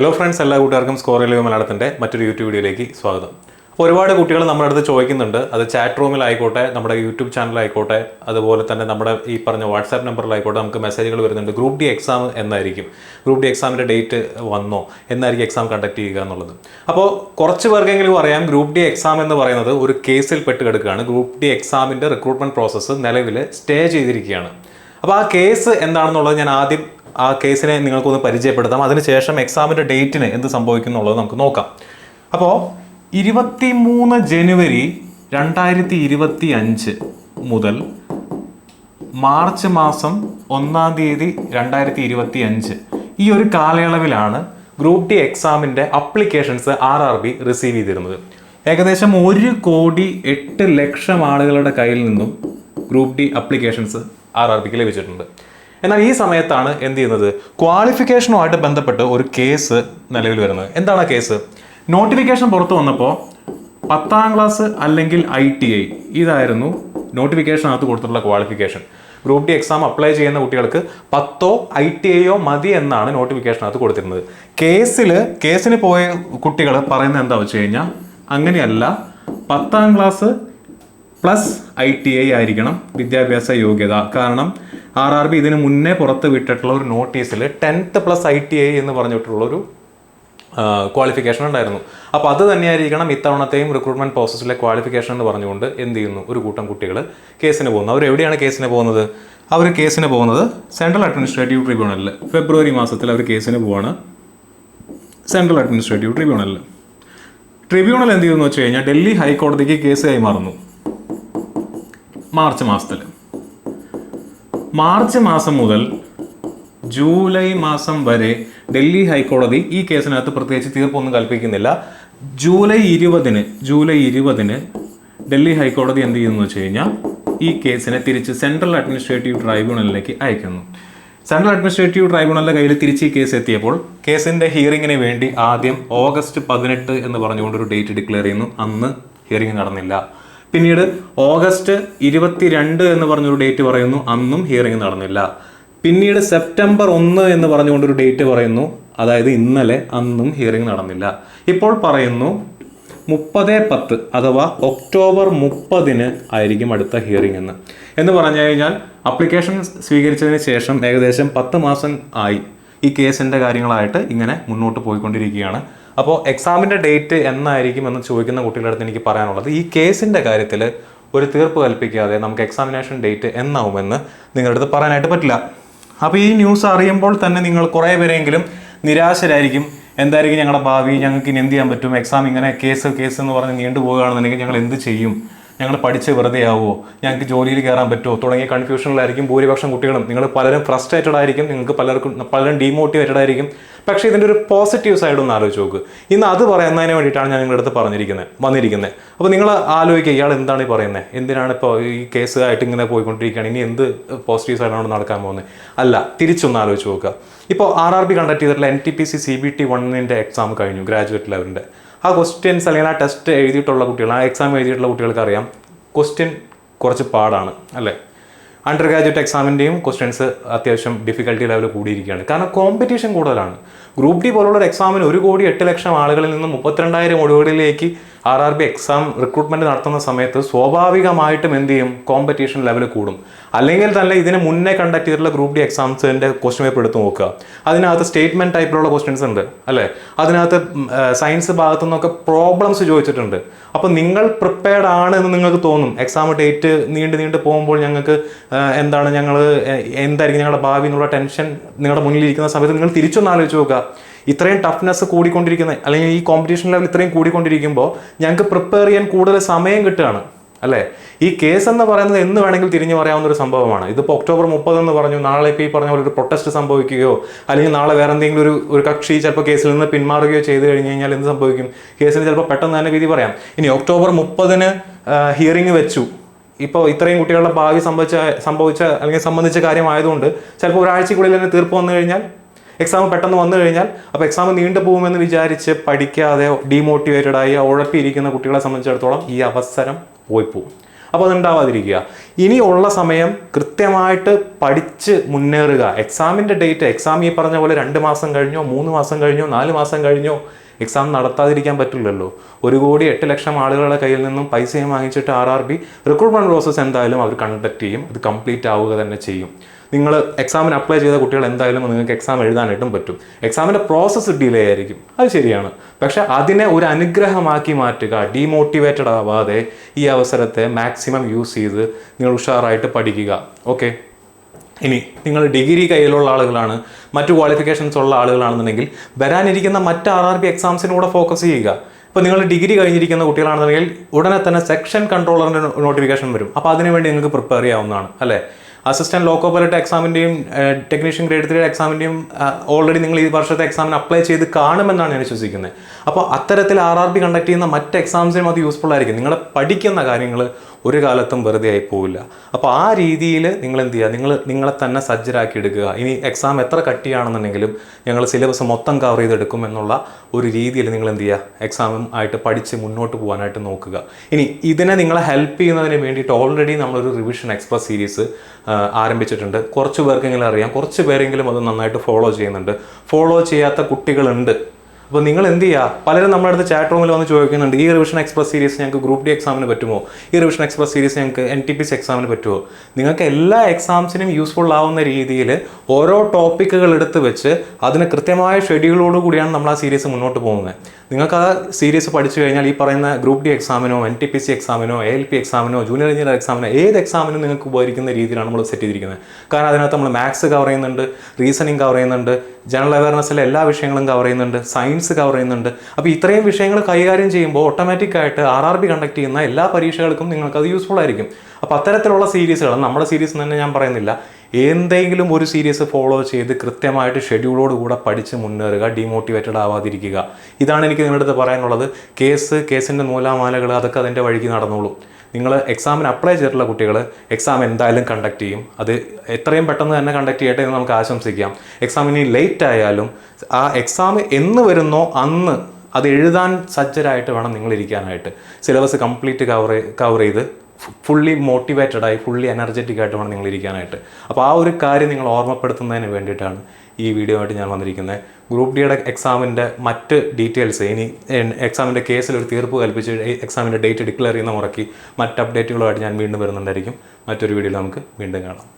Hello friends, എല്ലാ കൂട്ടുകാർക്കും score relieve മലയാളത്തിൻ്റെ മറ്റൊരു യൂട്യൂബ് വീഡിയോയിലേക്ക് സ്വാഗതം. അപ്പോൾ ഒരുപാട് കുട്ടികൾ നമ്മുടെ അടുത്ത് ചോദിക്കുന്നുണ്ട്, അത് ചാറ്റ് റൂമിലായിക്കോട്ടെ, നമ്മുടെ യൂട്യൂബ് ചാനലായിക്കോട്ടെ, അതുപോലെ തന്നെ നമ്മുടെ ഈ പറഞ്ഞ വാട്സാപ്പ് നമ്പറിലായിക്കോട്ടെ, നമുക്ക് മെസ്സേജുകൾ വരുന്നുണ്ട്. ഗ്രൂപ്പ് ഡി എക്സാം എന്നായിരിക്കും, ഗ്രൂപ്പ് ഡി എക്സാമിൻ്റെ ഡേറ്റ് വന്നോ, എന്നായിരിക്കും എക്സാം കണ്ടക്ട് ചെയ്യുക എന്നുള്ളത്. അപ്പോൾ കുറച്ച് പേർക്കെങ്കിലും അറിയാം, ഗ്രൂപ്പ് ഡി എക്സാം എന്ന് പറയുന്നത് ഒരു കേസിൽ പെട്ട് കിടക്കുകയാണ്. ഗ്രൂപ്പ് ഡി എക്സാമിൻ്റെ റിക്രൂട്ട്മെൻറ്റ് പ്രോസസ്സ് നിലവിൽ സ്റ്റേ ചെയ്തിരിക്കുകയാണ്. അപ്പോൾ ആ കേസ് എന്താണെന്നുള്ളത് ഞാൻ ആദ്യം ആ കേസിനെ നിങ്ങൾക്കൊന്ന് പരിചയപ്പെടുത്താം. അതിനുശേഷം എക്സാമിൻ്റെ ഡേറ്റിന് എന്ത് സംഭവിക്കും എന്നുള്ളത് നമുക്ക് നോക്കാം. അപ്പോൾ 23 ജനുവരി 2025 മുതൽ മാർച്ച് മാസം 1 തീയതി 2025 ഈ ഒരു കാലയളവിലാണ് ഗ്രൂപ്പ് ഡി എക്സാമിൻ്റെ അപ്ലിക്കേഷൻസ് RRB റിസീവ് ചെയ്തിരുന്നത്. ഏകദേശം 1,08,00,000 ആളുകളുടെ കയ്യിൽ നിന്നും ഗ്രൂപ്പ് ഡി അപ്ലിക്കേഷൻസ് RRBക്ക് ലഭിച്ചിട്ടുണ്ട്. എന്നാൽ ഈ സമയത്താണ് എന്ത് ചെയ്യുന്നത്, ക്വാളിഫിക്കേഷനുമായിട്ട് ബന്ധപ്പെട്ട് ഒരു കേസ് നിലവിൽ വരുന്നത്. എന്താണ് ആ കേസ്? നോട്ടിഫിക്കേഷൻ പുറത്തു വന്നപ്പോൾ 10ാം ക്ലാസ് അല്ലെങ്കിൽ ITI ഇതായിരുന്നു നോട്ടിഫിക്കേഷനകത്ത് കൊടുത്തിട്ടുള്ള qualification. Group D exam apply ചെയ്യുന്ന കുട്ടികൾക്ക് 10ഓ ITIയോ മതി എന്നാണ് നോട്ടിഫിക്കേഷനകത്ത് കൊടുത്തിരുന്നത്. കേസിന് പോയ കുട്ടികൾ പറയുന്നത് എന്താ വെച്ച് കഴിഞ്ഞാൽ, അങ്ങനെയല്ല, 10ാം ക്ലാസ് പ്ലസ് ITI ആയിരിക്കണം വിദ്യാഭ്യാസ യോഗ്യത. കാരണം RRB ഇതിന് മുന്നേ പുറത്ത് വിട്ടിട്ടുള്ള ഒരു നോട്ടീസിൽ 10th പ്ലസ് ITI എന്ന് പറഞ്ഞിട്ടുള്ളൊരു ക്വാളിഫിക്കേഷൻ ഉണ്ടായിരുന്നു. അപ്പോൾ അത് തന്നെയായിരിക്കണം ഇത്തവണത്തെയും റിക്രൂട്ട്മെൻറ്റ് പ്രോസസ്സിലെ ക്വാളിഫിക്കേഷൻ എന്ന് പറഞ്ഞുകൊണ്ട് എന്ത് ചെയ്യുന്നു, ഒരു കൂട്ടം കുട്ടികൾ കേസിന് പോകുന്നു. അവർ എവിടെയാണ് കേസിന് പോകുന്നത്? അവർ കേസിന് പോകുന്നത് സെൻട്രൽ അഡ്മിനിസ്ട്രേറ്റീവ് ട്രിബ്യൂണലിൽ. ഫെബ്രുവരി മാസത്തിൽ അവർ കേസിന് പോവാണ് സെൻട്രൽ അഡ്മിനിസ്ട്രേറ്റീവ് ട്രിബ്യൂണലിൽ. ട്രിബ്യൂണൽ എന്ത് ചെയ്യുമെന്ന് വെച്ച് കഴിഞ്ഞാൽ ഡൽഹി ഹൈക്കോടതിക്ക് കേസ് കൈമാറുന്നു മാർച്ച് മാസത്തിൽ. മാർച്ച് മാസം മുതൽ ജൂലൈ മാസം വരെ ഡൽഹി ഹൈക്കോടതി ഈ കേസിനകത്ത് പ്രത്യേകിച്ച് തീർപ്പൊന്നും കൽപ്പിക്കുന്നില്ല. ജൂലൈ 20-ന് ഡൽഹി ഹൈക്കോടതി എന്ത് ചെയ്യുന്നു വെച്ച് കഴിഞ്ഞാൽ ഈ കേസിനെ തിരിച്ച് സെൻട്രൽ അഡ്മിനിസ്ട്രേറ്റീവ് ട്രൈബ്യൂണലിലേക്ക് അയക്കുന്നു. സെൻട്രൽ അഡ്മിനിസ്ട്രേറ്റീവ് ട്രൈബ്യൂണലിൻ്റെ കയ്യിൽ തിരിച്ച് ഈ കേസ് എത്തിയപ്പോൾ കേസിൻ്റെ ഹിയറിങ്ങിന് വേണ്ടി ആദ്യം ഓഗസ്റ്റ് 18 എന്ന് പറഞ്ഞുകൊണ്ടൊരു ഡേറ്റ് ഡിക്ലെയർ ചെയ്യുന്നു. അന്ന് ഹിയറിംഗ് നടന്നില്ല. പിന്നീട് ഓഗസ്റ്റ് 22 എന്ന് പറഞ്ഞൊരു ഡേറ്റ് പറയുന്നു. അന്നും ഹിയറിംഗ് നടന്നില്ല. പിന്നീട് സെപ്റ്റംബർ 1 എന്ന് പറഞ്ഞുകൊണ്ടൊരു ഡേറ്റ് പറയുന്നു, അതായത് ഇന്നലെ. അന്നും ഹിയറിംഗ് നടന്നില്ല. ഇപ്പോൾ പറയുന്നു 30/10 അഥവാ ഒക്ടോബർ 30-ന് ആയിരിക്കും അടുത്ത ഹിയറിംഗ് എന്ന് പറഞ്ഞു കഴിഞ്ഞാൽ അപ്ലിക്കേഷൻ സ്വീകരിച്ചതിന് ശേഷം ഏകദേശം 10 മാസം ആയി ഈ കേസിൻ്റെ കാര്യങ്ങളായിട്ട് ഇങ്ങനെ മുന്നോട്ട് പോയിക്കൊണ്ടിരിക്കുകയാണ്. അപ്പോൾ എക്സാമിൻ്റെ ഡേറ്റ് എന്നായിരിക്കും എന്ന് ചോദിക്കുന്ന കുട്ടികളുടെ അടുത്ത് എനിക്ക് പറയാനുള്ളത്, ഈ കേസിൻ്റെ കാര്യത്തിൽ ഒരു തീർപ്പ് കൽപ്പിക്കാതെ നമുക്ക് എക്സാമിനേഷൻ ഡേറ്റ് എന്നാവുമെന്ന് നിങ്ങളുടെ അടുത്ത് പറയാനായിട്ട് പറ്റില്ല. അപ്പോൾ ഈ ന്യൂസ് അറിയുമ്പോൾ തന്നെ നിങ്ങൾ കുറേ പേരെങ്കിലും നിരാശരായിരിക്കും. എന്തായിരിക്കും ഞങ്ങളുടെ ഭാവി, ഞങ്ങൾക്ക് ഇനി എന്ത് ചെയ്യാൻ പറ്റും, എക്സാം ഇങ്ങനെ കേസ് എന്ന് പറഞ്ഞ് നീണ്ടുപോവുകയാണെന്നുണ്ടെങ്കിൽ ഞങ്ങൾ എന്ത് ചെയ്യും, ഞങ്ങൾ പഠിച്ച് വെറുതെ ആവുമോ, ഞങ്ങൾക്ക് ജോലിയിൽ കയറാൻ പറ്റുമോ തുടങ്ങിയ കൺഫ്യൂഷനിലായിരിക്കും ഭൂരിപക്ഷം കുട്ടികളും. നിങ്ങൾ പലരും ഫ്രസ്ട്രേറ്റഡ് ആയിരിക്കും, നിങ്ങൾക്ക് പലരും ഡീമോട്ടിവേറ്റഡ് ആയിരിക്കും. പക്ഷേ ഇതിൻ്റെ ഒരു പോസിറ്റീവ് സൈഡ് ഒന്ന് ആലോചിച്ച് നോക്ക്. ഇന്ന് അത് പറയുന്നതിന് വേണ്ടിയിട്ടാണ് ഞാൻ നിങ്ങളുടെ അടുത്ത് വന്നിരിക്കുന്നത്. അപ്പോൾ നിങ്ങൾ ആലോചിക്കുക, ഇയാൾ എന്താണ് ഈ പറയുന്നത്, എന്തിനാണ് ഇപ്പോൾ ഈ കേസായിട്ട് ഇങ്ങനെ പോയിക്കൊണ്ടിരിക്കുകയാണ്, ഇനി എന്ത് പോസിറ്റീവ് സൈഡാണ് നടക്കാൻ പോകുന്നത്? അല്ല, തിരിച്ചൊന്ന് ആലോചിച്ച് നോക്കുക. ഇപ്പോൾ RRB കണ്ടക്ട് ചെയ്തിട്ടുള്ള NTPC CBT 1 എക്സാം കഴിഞ്ഞു, ഗ്രാജുവേറ്റ് ലെവലിൻ്റെ. ആ ക്വസ്റ്റ്യൻസ് അല്ലെങ്കിൽ ആ ടെസ്റ്റ് എഴുതിയിട്ടുള്ള കുട്ടികൾ, ആ എക്സാം എഴുതിയിട്ടുള്ള കുട്ടികൾക്ക് അറിയാം ക്വസ്റ്റ്യൻ കുറച്ച് പാടാണ് അല്ലേ. അണ്ടർ ഗ്രാജുവേറ്റ് എക്സാമിൻ്റെയും ക്വസ്റ്റ്യൻസ് അത്യാവശ്യം ഡിഫിക്കൽട്ടി ലെവൽ കൂടിയിരിക്കുകയാണ്. കാരണം കോമ്പറ്റീഷൻ കൂടുതലാണ്. ഗ്രൂപ്പ് ഡി പോലുള്ള എക്സാമിന് 1,08,00,000 ആളുകളിൽ നിന്ന് 32,000 ഒഴിവുകളിലേക്ക് RRB എക്സാം റിക്രൂട്ട്മെൻറ്റ് നടത്തുന്ന സമയത്ത് സ്വാഭാവികമായിട്ടും എന്ത് ചെയ്യും, കോമ്പറ്റീഷൻ ലെവൽ കൂടും. അല്ലെങ്കിൽ തന്നെ ഇതിന് മുന്നേ കണ്ടക്ട് ചെയ്തിട്ടുള്ള ഗ്രൂപ്പ് ഡി എക്സാംസിൻ്റെ ക്വസ്റ്റ്യൻ പേപ്പർ എടുത്ത് നോക്കുക. അതിനകത്ത് സ്റ്റേറ്റ്മെൻറ്റ് ടൈപ്പിലുള്ള ക്വസ്റ്റ്യൻസ് ഉണ്ട് അല്ലേ. അതിനകത്ത് സയൻസ് ഭാഗത്തു നിന്നൊക്കെ പ്രോബ്ലംസ് ചോദിച്ചിട്ടുണ്ട്. അപ്പോൾ നിങ്ങൾ പ്രിപ്പയർഡ് ആണ് എന്ന് നിങ്ങൾക്ക് തോന്നും. എക്സാം ഡേറ്റ് നീണ്ട് പോകുമ്പോൾ ഞങ്ങൾക്ക് എന്തായിരിക്കും ഞങ്ങളുടെ ഭാവി എന്നുള്ള ടെൻഷൻ നിങ്ങളുടെ മുന്നിലിരിക്കുന്ന സമയത്ത് നിങ്ങൾ തിരിച്ചൊന്ന് ആലോചിച്ച് നോക്കുക. ഇത്രയും ടഫ്നെസ് കൂടിക്കൊണ്ടിരിക്കുന്ന, അല്ലെങ്കിൽ ഈ കോമ്പറ്റീഷൻ ലെവൽ ഇത്രയും കൂടിക്കൊണ്ടിരിക്കുമ്പോൾ ഞങ്ങൾക്ക് പ്രിപ്പയർ ചെയ്യാൻ കൂടുതൽ സമയം കിട്ടുകയാണ് അല്ലേ. ഈ കേസ് എന്ന് പറയുന്നത് എന്ന് വേണമെങ്കിൽ തിരിഞ്ഞു പറയാവുന്ന ഒരു സംഭവമാണ്. ഇതിപ്പോൾ ഒക്ടോബർ 30 എന്ന് പറഞ്ഞു, നാളെ ഇപ്പോൾ ഈ പറഞ്ഞ പോലെ ഒരു പ്രൊട്ടസ്റ്റ് സംഭവിക്കുകയോ അല്ലെങ്കിൽ നാളെ വേറെ എന്തെങ്കിലും ഒരു കക്ഷി ചിലപ്പോൾ കേസിൽ നിന്ന് പിന്മാറുകയോ ചെയ്ത് കഴിഞ്ഞ് കഴിഞ്ഞാൽ എന്ത് സംഭവിക്കും? കേസിന് ചിലപ്പോൾ പെട്ടെന്ന് തന്നെ വിധി പറയാം. ഇനി ഒക്ടോബർ 30-ന് ഹിയറിംഗ് വെച്ചു. ഇപ്പോൾ ഇത്രയും കുട്ടികളുടെ ഭാവി സംബന്ധിച്ച കാര്യമായതുകൊണ്ട് ചിലപ്പോൾ ഒരാഴ്ചക്കുള്ളിൽ തന്നെ തീർപ്പ് വന്നു കഴിഞ്ഞാൽ, എക്സാം പെട്ടെന്ന് വന്നു കഴിഞ്ഞാൽ, അപ്പോൾ എക്സാം നീണ്ടു പോകുമെന്ന് വിചാരിച്ച് പഠിക്കാതെ ഡീമോട്ടിവേറ്റഡ് ആയി ഉഴപ്പിയിരിക്കുന്ന കുട്ടികളെ സംബന്ധിച്ചിടത്തോളം ഈ അവസരം പോയിപ്പോവും. അപ്പോൾ അതുണ്ടാവാതിരിക്കുക. ഇനിയുള്ള സമയം കൃത്യമായിട്ട് പഠിച്ച് മുന്നേറുക. എക്സാമിൻ്റെ ഡേറ്റ്, എക്സാം ഈ പറഞ്ഞ പോലെ 2 മാസം കഴിഞ്ഞോ 3 മാസം കഴിഞ്ഞോ 4 മാസം കഴിഞ്ഞോ എക്സാം നടത്താതിരിക്കാൻ പറ്റില്ലല്ലോ. 1,08,00,000 ആളുകളുടെ കയ്യിൽ നിന്നും പൈസയും വാങ്ങിച്ചിട്ട് RRB റിക്രൂട്ട്മെൻറ്റ് പ്രോസസ്സ് എന്തായാലും അവർ കണ്ടക്ട് ചെയ്യും. ഇത് കംപ്ലീറ്റ് ആവുക തന്നെ ചെയ്യും. നിങ്ങൾ എക്സാമിന് അപ്ലൈ ചെയ്ത കുട്ടികൾ എന്തായാലും നിങ്ങൾക്ക് എക്സാം എഴുതാനായിട്ടും പറ്റും. എക്സാമിൻ്റെ പ്രോസസ്സ് ഡിലേ ആയിരിക്കും, അത് ശരിയാണ്. പക്ഷെ അതിനെ ഒരു അനുഗ്രഹമാക്കി മാറ്റുക. ഡീമോട്ടിവേറ്റഡ് ആവാതെ ഈ അവസരത്തെ മാക്സിമം യൂസ് ചെയ്ത് നിങ്ങൾ ഉഷാറായിട്ട് പഠിക്കുക. ഓക്കെ, ഇനി നിങ്ങൾ ഡിഗ്രി കയ്യിലുള്ള ആളുകളാണ്, മറ്റു ക്വാളിഫിക്കേഷൻസ് ഉള്ള ആളുകളാണെന്നുണ്ടെങ്കിൽ വരാനിരിക്കുന്ന മറ്റ് RRB എക്സാംസിനും കൂടെ ഫോക്കസ് ചെയ്യുക. ഇപ്പോൾ നിങ്ങൾ ഡിഗ്രി കഴിഞ്ഞിരിക്കുന്ന കുട്ടികളാണെന്നുണ്ടെങ്കിൽ ഉടനെ തന്നെ സെക്ഷൻ കൺട്രോളറിൻ്റെ നോട്ടിഫിക്കേഷൻ വരും. അപ്പോൾ അതിനുവേണ്ടി നിങ്ങൾക്ക് പ്രിപ്പയർ ചെയ്യാവുന്നതാണ് അല്ലേ. അസിസ്റ്റന്റ് ലോക്കോ പൈലറ്റ് എക്സാമിൻ്റെയും ടെക്നീഷ്യൻ ഗ്രേഡ് 3 എക്സാമിൻ്റെയും ഓൾറെഡി നിങ്ങൾ ഈ വർഷത്തെ എക്സാമിന് അപ്ലൈ ചെയ്ത് കാണുമെന്നാണ് ഞാൻ വിശ്വസിക്കുന്നത്. അപ്പോൾ അത്തരത്തിൽ RRB കണ്ടക്ട് ചെയ്യുന്ന മറ്റ് എക്സാംസിനും അത് യൂസ്ഫുൾ ആയിരിക്കും. നിങ്ങൾ പഠിക്കുന്ന കാര്യങ്ങൾ ഒരു കാലത്തും വെറുതെ ആയി പോവില്ല. അപ്പോൾ ആ രീതിയിൽ നിങ്ങൾ എന്ത് ചെയ്യുക, നിങ്ങളെ തന്നെ സജ്ജരാക്കി എടുക്കുക. ഇനി എക്സാം എത്ര കട്ടിയാണെന്നുണ്ടെങ്കിലും ഞങ്ങൾ സിലബസ് മൊത്തം കവർ ചെയ്തെടുക്കും എന്നുള്ള ഒരു രീതിയിൽ നിങ്ങൾ എന്ത് ചെയ്യുക, എക്സാമും ആയിട്ട് പഠിച്ച് മുന്നോട്ട് പോകാനായിട്ട് നോക്കുക. ഇനി ഇതിനെ നിങ്ങളെ ഹെൽപ്പ് ചെയ്യുന്നതിന് വേണ്ടിയിട്ട് ഓൾറെഡി നമ്മളൊരു റിവിഷൻ എക്സ്പ്രസ് സീരീസ് ആരംഭിച്ചിട്ടുണ്ട്. കുറച്ച് പേർക്കെങ്കിലും അറിയാം, കുറച്ച് പേരെങ്കിലും അത് നന്നായിട്ട് ഫോളോ ചെയ്യുന്നുണ്ട്. ഫോളോ ചെയ്യാത്ത കുട്ടികളുണ്ട്. അപ്പോൾ നിങ്ങൾ എന്ത് ചെയ്യുക, പലരും നമ്മുടെ അടുത്ത് ചാറ്റ് റൂമിൽ വന്ന് ചോദിക്കുന്നുണ്ട്, ഈ റിവിഷൻ എക്സ്പ്രസ് സീരീസ് ഞങ്ങൾക്ക് ഗ്രൂപ്പ് ഡി എക്സാമിന് പറ്റുമോ, ഈ റിവിഷൻ എക്സ്പ്രസ് സീരീസ് ഞങ്ങൾക്ക് NTPC എക്സാമിന് പറ്റുമോ. നിങ്ങൾക്ക് എല്ലാ എക്സാംസിനും യൂസ്ഫുൾ ആവുന്ന രീതിയിൽ ഓരോ ടോപ്പിക്കുകൾ എടുത്ത് വെച്ച് അതിന് കൃത്യമായ ഷെഡ്യൂളോട് കൂടിയാണ് നമ്മൾ ആ സീരീസ് മുന്നോട്ട് പോകുന്നത്. നിങ്ങൾക്ക് ആ സീരീസ് പഠിച്ചു കഴിഞ്ഞാൽ ഈ പറയുന്ന ഗ്രൂപ്പ് ഡി എക്സാമിനോ NTPC എക്സാമിനോ ALP എക്സാമിനോ ജൂനിയർ എഞ്ചിനീയർ എക്സാമിനോ ഏത് എക്സാമിനും നിങ്ങൾക്ക് ഉപകരിക്കുന്ന രീതിയിലാണ് നമ്മൾ സെറ്റ് ചെയ്തിരിക്കുന്നത്. കാരണം അതിനകത്ത് നമ്മൾ മാത്സ് കവർ ചെയ്യുന്നുണ്ട്, റീസണിങ് കവർ ചെയ്യുന്നുണ്ട്, ജനറൽ അവയർനെസ്സിലെ എല്ലാ വിഷയങ്ങളും കവർ ചെയ്യുന്നുണ്ട്, സയൻസ് കവർ ചെയ്യുന്നുണ്ട്. അപ്പോൾ ഇത്രയും വിഷയങ്ങൾ കൈകാര്യം ചെയ്യുമ്പോൾ ഓട്ടോമാറ്റിക്കായിട്ട് RRB കണ്ടക്ട് ചെയ്യുന്ന എല്ലാ പരീക്ഷകൾക്കും നിങ്ങൾക്കത് യൂസ്ഫുൾ ആയിരിക്കും. അപ്പോൾ അത്തരത്തിലുള്ള സീരീസുകൾ, നമ്മുടെ സീരീസ് തന്നെ ഞാൻ പറയുന്നില്ല, എന്തെങ്കിലും ഒരു സീരീസ് ഫോളോ ചെയ്ത് കൃത്യമായിട്ട് ഷെഡ്യൂളോട് കൂടെ പഠിച്ച് മുന്നേറുക, ഡീമോട്ടിവേറ്റഡ് ആവാതിരിക്കുക. ഇതാണ് എനിക്ക് നിങ്ങളുടെ അടുത്ത് പറയാനുള്ളത്. കേസിൻ്റെ നൂലാമാലകൾ അതൊക്കെ അതിൻ്റെ വഴിക്ക് നടന്നോളൂ. നിങ്ങൾ എക്സാമിന് അപ്ലൈ ചെയ്തിട്ടുള്ള കുട്ടികൾ എക്സാം എന്തായാലും കണ്ടക്ട് ചെയ്യും. അത് എത്രയും പെട്ടെന്ന് തന്നെ കണ്ടക്ട് ചെയ്യട്ടെ എന്ന് നമുക്ക് ആശംസിക്കാം. എക്സാമിന് ലേറ്റ് ആയാലും ആ എക്സാം എന്ന് വരുന്നോ അന്ന് അത് എഴുതാൻ സജ്ജരായിട്ട് വേണം നിങ്ങൾ ഇരിക്കാനായിട്ട്. സിലബസ് കംപ്ലീറ്റ് കവർ ചെയ്ത് ഫുള്ളി മോട്ടിവേറ്റഡായി ഫുള്ളി എനർജറ്റിക് ആയിട്ട് വേണം നിങ്ങൾ ഇരിക്കാനായിട്ട്. അപ്പോൾ ആ ഒരു കാര്യം നിങ്ങൾ ഓർമ്മപ്പെടുത്തുന്നതിന് വേണ്ടിയിട്ടാണ് ഈ വീഡിയോ ആയിട്ട് ഞാൻ വന്നിരിക്കുന്നത്. ഗ്രൂപ്പ് ഡിയുടെ എക്സാമിൻ്റെ മറ്റ് ഡീറ്റെയിൽസ്, ഇനി എക്സാമിൻ്റെ കേസിൽ ഒരു തീർപ്പ് കൽപ്പിച്ച് എക്സാമിൻ്റെ ഡേറ്റ് ഡിക്ലെയർ ചെയ്യുന്ന മുറയ്ക്ക് മറ്റ് അപ്ഡേറ്റുകളുമായിട്ട് ഞാൻ വീണ്ടും വരുന്നുണ്ടായിരിക്കും. മറ്റൊരു വീഡിയോയിൽ നമുക്ക് വീണ്ടും കാണാം.